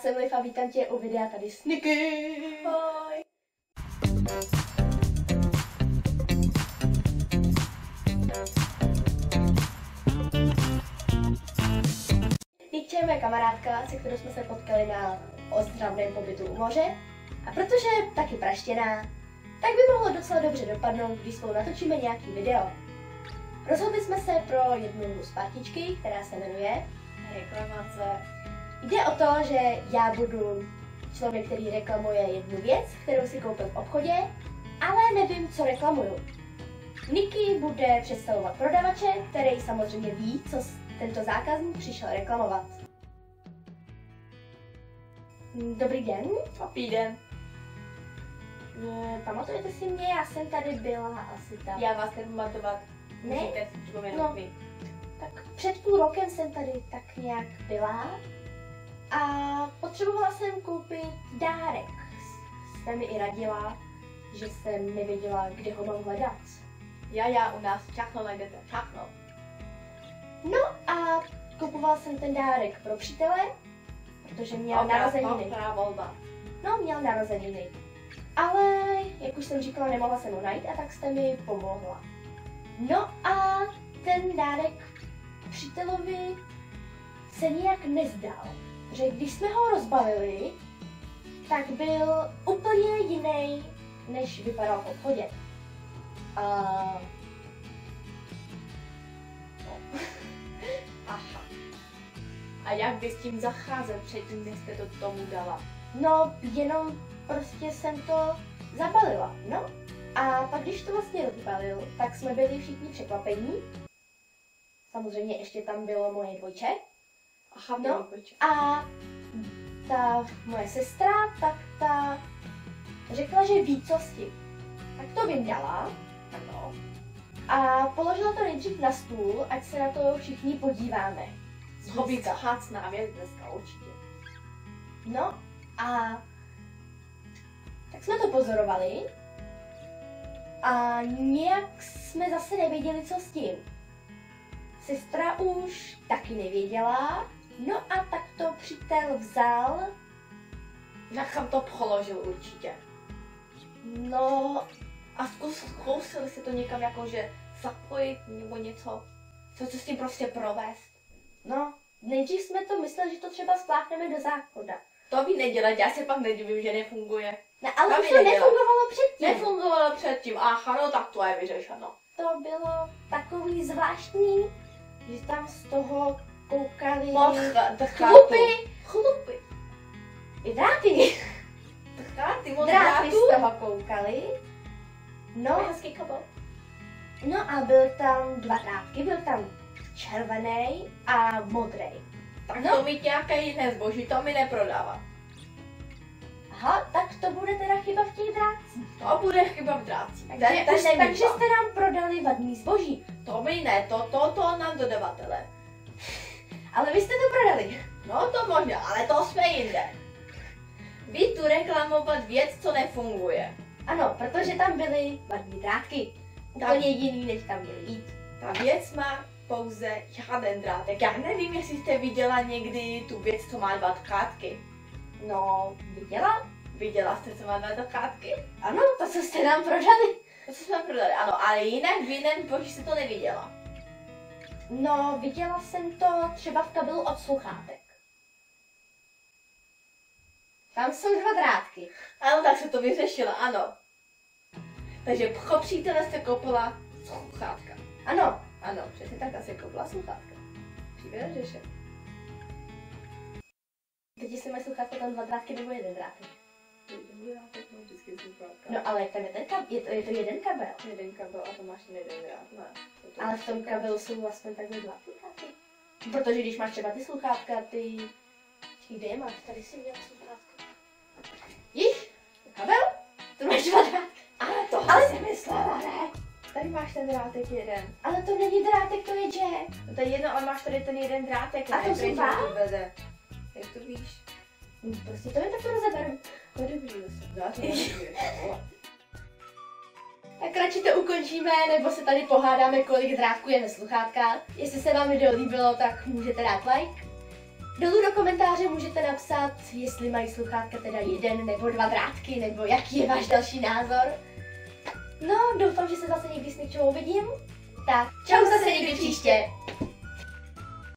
jsem Liv a vítám tě u videa tady s Niky. Ahoj. Nikče je moje kamarádka, se kterou jsme se potkali na ozdravném pobytu u moře. A protože je taky praštěná, tak by mohlo docela dobře dopadnout, když spolu natočíme nějaký video. Rozhodli jsme se pro jednu z partičky, která se jmenuje Reklamace. Jde o to, že já budu člověk, který reklamuje jednu věc, kterou si koupil v obchodě, ale nevím, co reklamuju. Niky bude představovat prodavače, který samozřejmě ví, co tento zákazník přišel reklamovat. Dobrý den. Dobrý den. Pamatujete si mě? Já jsem tady byla asi tak. Já vás nebudu pamatovat. Ne? Můžete si připomenout No. mi. Tak před půl rokem jsem tady tak nějak byla a potřebovala jsem koupit dárek. Jste mi i radila, že jsem nevěděla, kde ho mám hledat. Já u nás všechno najdete. Všechno. No a kupovala jsem ten dárek pro přítele, protože měl narozeniny. Volba. No, měl narozeniny. Ale, jak už jsem říkala, nemohla jsem ho najít a tak jste mi pomohla. No a ten dárek přítelovi se nijak nezdal. Že když jsme ho rozbalili, tak byl úplně jiný, než vypadal v obchodě. Aha. A jak bys tím zacházel předtím, než jste to tomu dala? No, jenom prostě jsem to zabalila, no. A pak, když to vlastně rozbalil, tak jsme byli všichni překvapení. Samozřejmě ještě tam bylo moje dvojče. Aha, No. A ta moje sestra, tak ta řekla, že ví, co s tím. Tak to vyndala. Ano. A položila to nejdřív na stůl, ať se na to všichni podíváme. To by vzácná věc dneska určitě. No a tak jsme to pozorovali a nějak jsme zase nevěděli, co s tím. Sestra už taky nevěděla, no a tak to přítel vzal. Jak tam to položil určitě. No A zkusili se to někam jakože zapojit nebo něco? Co s tím prostě provést? No, nejdřív jsme to mysleli, že to třeba spláchneme do záchoda. To by nedělat, já se pak nedivím, že nefunguje. No, ale To už by to nedělat. nefungovalo předtím. Nefungovalo předtím, aha, no tak to je vyřešeno. To bylo takový zvláštní, že tam z toho koukali Chlupy. Chlupy. i dráty. Dráty, moc Dráty drátů. z toho koukali. No, Hezký kabel. no a byl tam dva drátky, byl tam červený a modrý. Tak No. to mi nějaké jiné zboží, to mi neprodává. Aha, tak to bude teda chyba v těch drátcích. To bude chyba v drácích. Takže jste nám prodali vadný zboží. To mi ne, to nám dodavatele. Ale vy jste to prodali. No to možná, ale to jsme jinde. Vy tu reklamovat věc, co nefunguje. Ano, protože tam byly vadný drátky. Úplně jiný, než tam měly být. Ta věc má pouze jeden drátek. Já nevím, jestli jste viděla někdy tu věc, co má dva drátky. No, viděla? Viděla jste, co má dva drátky? Ano, to, co jste nám prodali. To, co jsme prodali, ano, ale jinak v jiném zboží jste to neviděla. No, viděla jsem to třeba v kabelu od sluchátek. Tam jsou dva drátky. Ano, tak se to vyřešila, ano. Takže pro přítele jste koupila sluchátka. Ano, Ano, přesně tak, se koupila sluchátka. Příběh řešen. teď jestli mají sluchátka tam dva drátky nebo jeden drátek. No, No ale jak tam je ten kabel, je to jeden kabel. jeden kabel a to máš jeden drát. Ne, Ale v tom kabelu jsou aspoň takhle dva sluchátka. Protože když máš třeba ty sluchátka, ty... Kde je máš? Tady si měla sluchátka. Již? Kabel? To máš dva drátky. Ale si myslela, ne? Tady máš ten drátek jeden. Ale to není drátek, to je jack. No to je jedno, ale máš tady ten jeden drátek. A to ne? jsou Pryč dva? to vede. Jak to víš? Prostě to jen tak to rozeberu. To je dobrý zase. Tak radši to ukončíme, nebo se tady pohádáme, kolik drátků je ve sluchátkách. Jestli se vám video líbilo, tak můžete dát like. Dolů do komentáře můžete napsat, jestli mají sluchátka teda 1 nebo 2 drátky, nebo jaký je váš další názor. No, doufám, že se zase někdy s něčím uvidím. Tak, čau zase někdy příště.